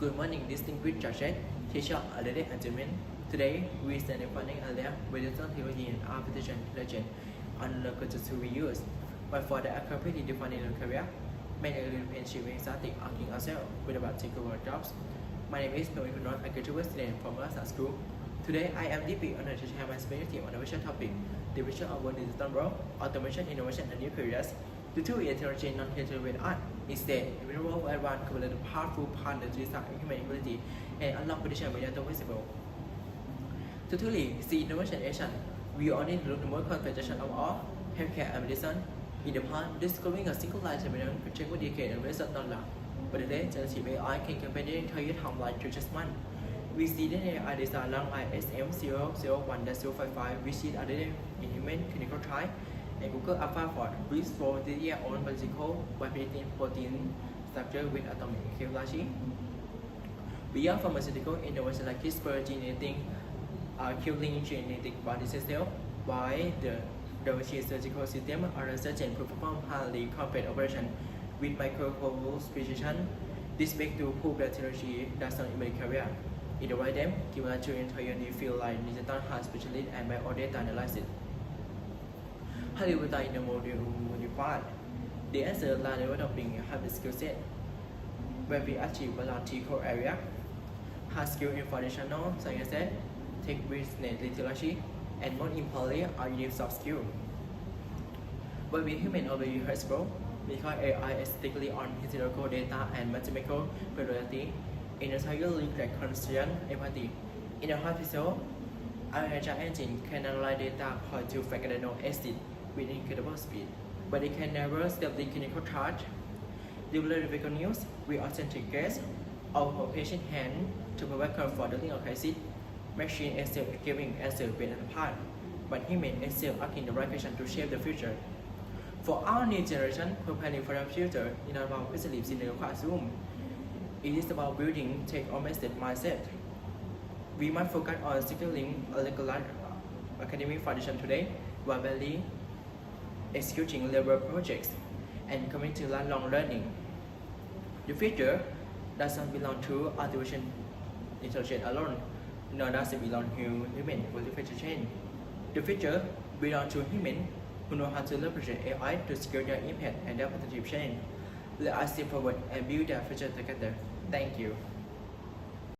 Good morning, distinguished judges, teacher, ladies and gentlemen. Today, we stand in front of area with the technology and artificial intelligence on the to be used. But for the activity defining the career, many achieving starting asking ourselves with about particular jobs. My name is Noe Kunon, a graduate student from Asa School. Today, I am deeply honored to share my perspective on the vision topic, the vision of world digital world, automation, innovation, and new careers. The two technology non-creative with art instead, we will advance with the powerful partner to design human ability and unlock potential beyond the visible. To truly see innovation action, we only look the more concentration of all healthcare and medicine. In the past, discovering a single line terminal could take a decade and result not long. But today, generative AI can compare entire timeline to just one. We see that AI design long ISM001-055, which is added in human clinical trial, and Google AlphaFold, which for their own biological protein structure with atomic chemistry. Beyond pharmaceutical innovation like CRISPR gene editing, killing genetic body cells, while the machine surgical system are research and perform highly complex operations with microscopic precision. This makes to prove that technology does not invent career. In the right them, given a to entire new field like digital health specialist and biodata analysis. How do you in the modified? The answer lies in developing hard skill set, where we achieve multiple area, hard skill in foundational sciences, tech business literacy, and more importantly, are unique soft skills. But we human over irreversible because AI is strictly on historical data and mathematical probability. In a entirely correct concern empathy. In a hospital, our agile engine can analyze data point to fact and no exit with incredible speed, but it can never step the clinical charge. Deliver medical news, we authenticate our patient hand to provide comfort during a crisis. Machine is still giving answer with an apart, but human is still asking the right question to shape the future. For our new generation, preparing for the future in our facilities in the classroom, it is about building tech-oriented mindset. We must focus on securing a regular academic foundation today, while barely executing labor projects and committing to lifelong learning. The future does not belong to artificial intelligence alone, nor does it belong to human for the future change. The future belongs to humans who know how to leverage AI to scale their impact and their positive change. Let us step forward and build their future together. Thank you.